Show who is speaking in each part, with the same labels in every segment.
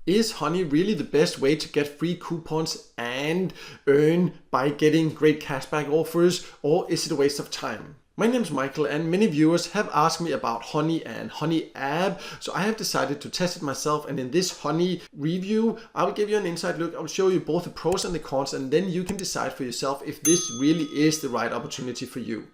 Speaker 1: Is honey really the best way to get free coupons and earn by getting great cashback offers, or is it a waste of time? My name is Michael, and many viewers have asked me about Honey and Honey app, so I have decided to test it myself, and in this Honey review I will give you an inside look. I'll show you both the pros and the cons, and then you can decide for yourself if this really is the right opportunity for you.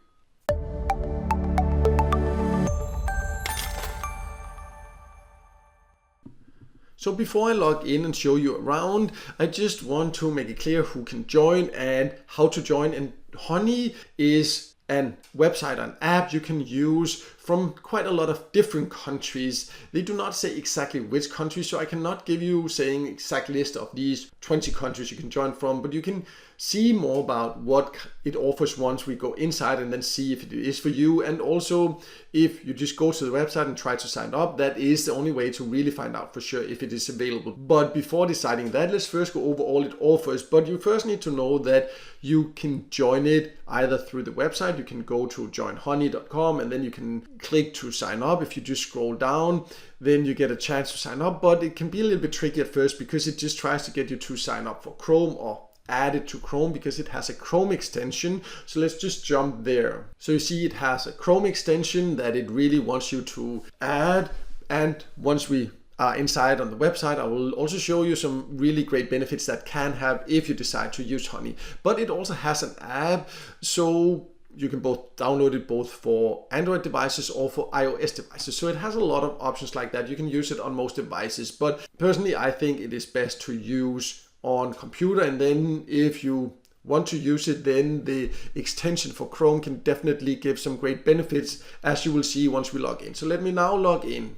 Speaker 1: So before I log in and show you around, I just want to make it clear who can join and how to join. And Honey is an website, an app you can use from quite a lot of different countries. They do not say exactly which country, so I cannot give you saying exact list of these 20 countries you can join from, but you can see more about what it offers once we go inside and then see if it is for you. And also, if you just go to the website and try to sign up, that is the only way to really find out for sure if it is available. But before deciding that, let's first go over all it offers. But you first need to know that you can join it either through the website. You can go to joinhoney.com and then you can click to sign up. If you just scroll down, then you get a chance to sign up, but it can be a little bit tricky at first because it just tries to get you to sign up for Chrome or add it to Chrome because it has a Chrome extension. So let's just jump there. So you see it has a Chrome extension that it really wants you to add, and once we are inside on the website, I will also show you some really great benefits that can have if you decide to use Honey. But it also has an app, so you can both download it both for Android devices or for iOS devices. So it has a lot of options like that. You can use it on most devices, but personally I think it is best to use on computer, and then if you want to use it, then the extension for Chrome can definitely give some great benefits, as you will see once we log in. So let me now log in.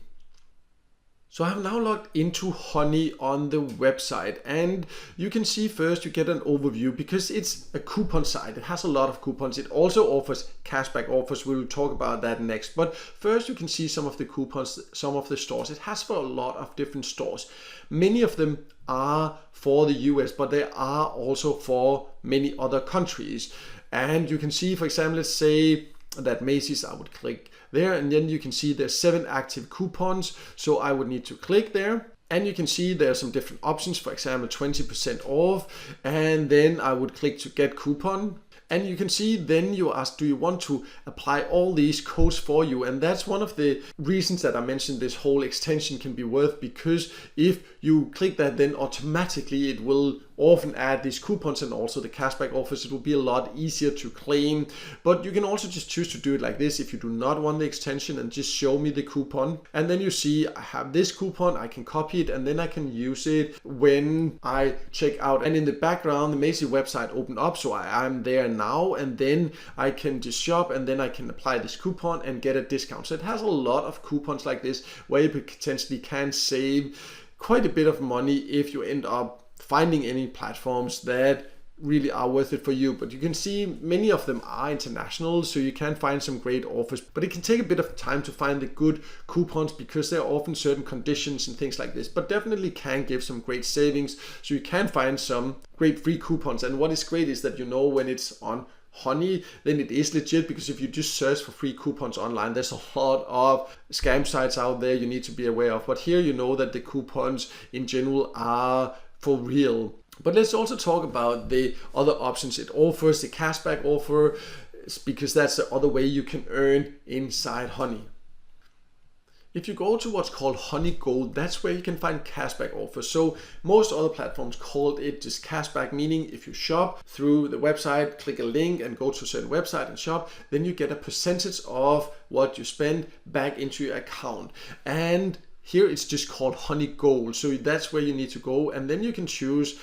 Speaker 1: So I have now logged into Honey on the website, and you can see first you get an overview because it's a coupon site. It has a lot of coupons. It also offers cashback offers. We'll talk about that next. But first you can see some of the coupons, some of the stores. It has for a lot of different stores. Many of them are for the US, but they are also for many other countries. And you can see, for example, let's say that Macy's, I would click there, and then you can see there's 7 active coupons, so I would need to click there, and you can see there's some different options, for example 20% off, and then I would click to get coupon. And you can see then you ask, do you want to apply all these codes for you? And that's one of the reasons that I mentioned this whole extension can be worth, because if you click that, then automatically it will often add these coupons and also the cashback offers. It will be a lot easier to claim, but you can also just choose to do it like this if you do not want the extension, and just show me the coupon. And then you see I have this coupon, I can copy it, and then I can use it when I check out. And in the background, the Macy's website opened up, so I'm there now, and then I can just shop, and then I can apply this coupon and get a discount. So it has a lot of coupons like this where you potentially can save quite a bit of money if you end up finding any platforms that really are worth it for you. But you can see many of them are international, so you can find some great offers, but it can take a bit of time to find the good coupons because there are often certain conditions and things like this, but definitely can give some great savings. So you can find some great free coupons. And what is great is that you know when it's on Honey, then it is legit, because if you just search for free coupons online, there's a lot of scam sites out there you need to be aware of. But here you know that the coupons in general are for real. But let's also talk about the other options it offers, the cashback offer, because that's the other way you can earn inside Honey. If you go to what's called Honey Gold, that's where you can find cashback offers. So most other platforms called it just cashback, meaning if you shop through the website, click a link and go to a certain website and shop, then you get a percentage of what you spend back into your account. And here it's just called Honey Gold. So that's where you need to go, and then you can choose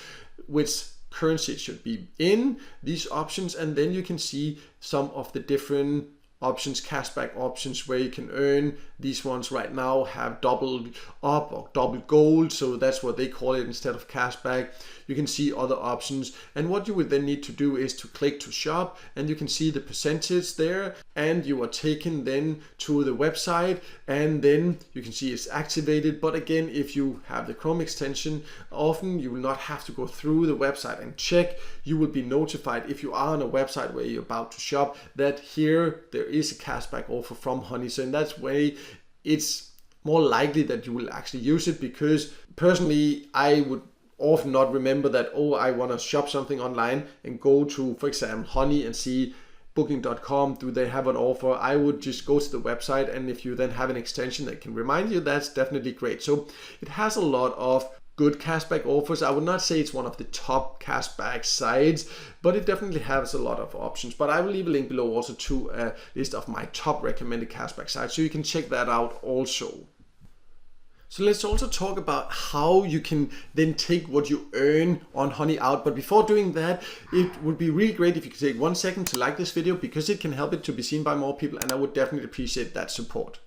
Speaker 1: which currency it should be in, these options, and then you can see some of the different options, cashback options, where you can earn. These ones right now have doubled up or double gold, so that's what they call it instead of cashback. You can see other options, and what you would then need to do is to click to shop, and you can see the percentage there, and you are taken then to the website, and then you can see it's activated. But again, if you have the Chrome extension, often you will not have to go through the website and check. You will be notified if you are on a website where you're about to shop that here there is a cashback offer from Honey. So in that way, it's more likely that you will actually use it, because personally, I would often not remember that, oh, I want to shop something online and go to, for example, Honey and see booking.com, do they have an offer? I would just go to the website, and if you then have an extension that can remind you, that's definitely great. So it has a lot of good cashback offers. I would not say it's one of the top cashback sites, but it definitely has a lot of options. But I will leave a link below also to a list of my top recommended cashback sites, so you can check that out also. So let's also talk about how you can then take what you earn on Honey out. But before doing that, it would be really great if you could take 1 second to like this video, because it can help it to be seen by more people, and I would definitely appreciate that support.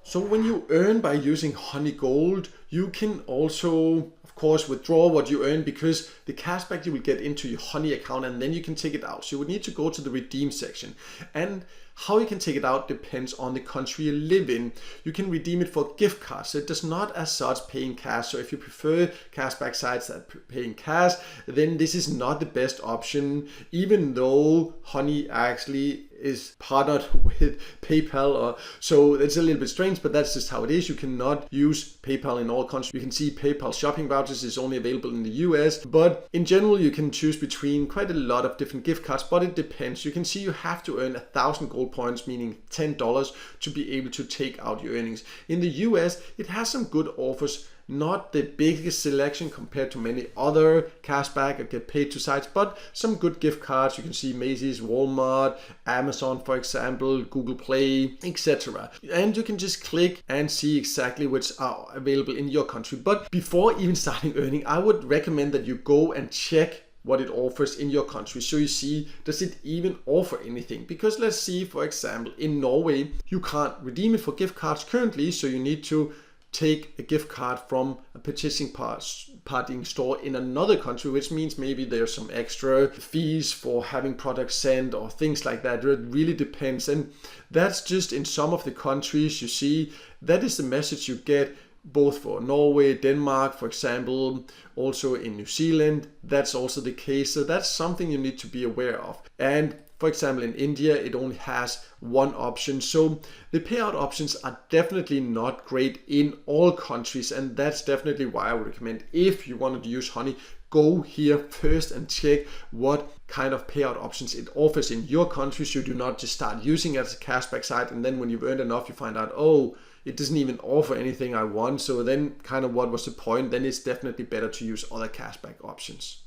Speaker 1: So when you earn by using Honey Gold, you can also, of course, withdraw what you earn, because the cashback you will get into your Honey account, and then you can take it out. So you would need to go to the redeem section, and how you can take it out depends on the country you live in. You can redeem it for gift cards, so it does not as such pay in cash. So if you prefer cashback sites that pay in cash, then this is not the best option, even though Honey actually is partnered with PayPal, so it's a little bit strange, but that's just how it is. You cannot use PayPal in all countries. You can see PayPal shopping vouchers is only available in the US, but in general you can choose between quite a lot of different gift cards, but it depends. You can see you have to earn 1,000 gold points, meaning $10, to be able to take out your earnings. In the US, it has some good offers, not the biggest selection compared to many other cashback or get paid to sites, but some good gift cards. You can see Macy's, Walmart, Amazon, for example, Google Play, etc. And you can just click and see exactly which are available in your country. But before even starting earning, I would recommend that you go and check what it offers in your country, so you see, does it even offer anything? Because let's see, for example, in Norway, you can't redeem it for gift cards currently, so you need to take a gift card from a purchasing party store in another country, which means maybe there's some extra fees for having products sent or things like that. It really depends, and that's just in some of the countries. You see, that is the message you get both for Norway, Denmark, for example, also in New Zealand. That's also the case, so that's something you need to be aware of. And for example, in India, it only has one option. So the payout options are definitely not great in all countries, and that's definitely why I would recommend, if you wanted to use Honey, go here first and check what kind of payout options it offers in your country, so you do not just start using it as a cashback site, and then when you've earned enough, you find out, oh, it doesn't even offer anything I want. So then kind of what was the point? Then it's definitely better to use other cashback options.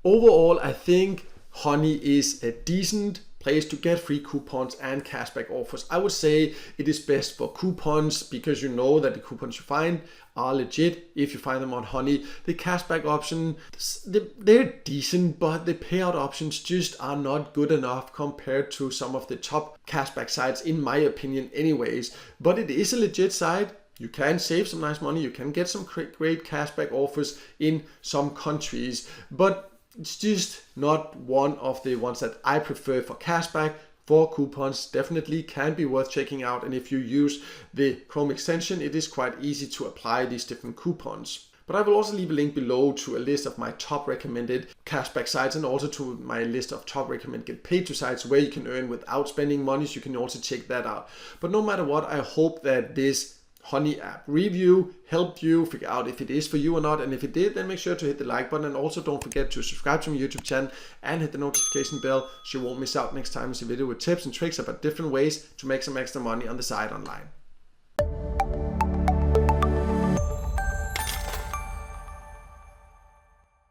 Speaker 1: Overall, I think Honey is a decent place to get free coupons and cashback offers. I would say it is best for coupons, because you know that the coupons you find are legit if you find them on Honey. The cashback option, they're decent, but the payout options just are not good enough compared to some of the top cashback sites, in my opinion anyways. But it is a legit site. You can save some nice money. You can get some great cashback offers in some countries, but it's just not one of the ones that I prefer for cashback. For coupons, definitely can be worth checking out, and if you use the Chrome extension, it is quite easy to apply these different coupons. But I will also leave a link below to a list of my top recommended cashback sites, and also to my list of top recommended get paid to sites where you can earn without spending money, so you can also check that out. But no matter what, I hope that this Honey app review helped you figure out if it is for you or not, and if it did, then make sure to hit the like button, and also don't forget to subscribe to my YouTube channel and hit the notification bell so you won't miss out next time I see a video with tips and tricks about different ways to make some extra money on the side online.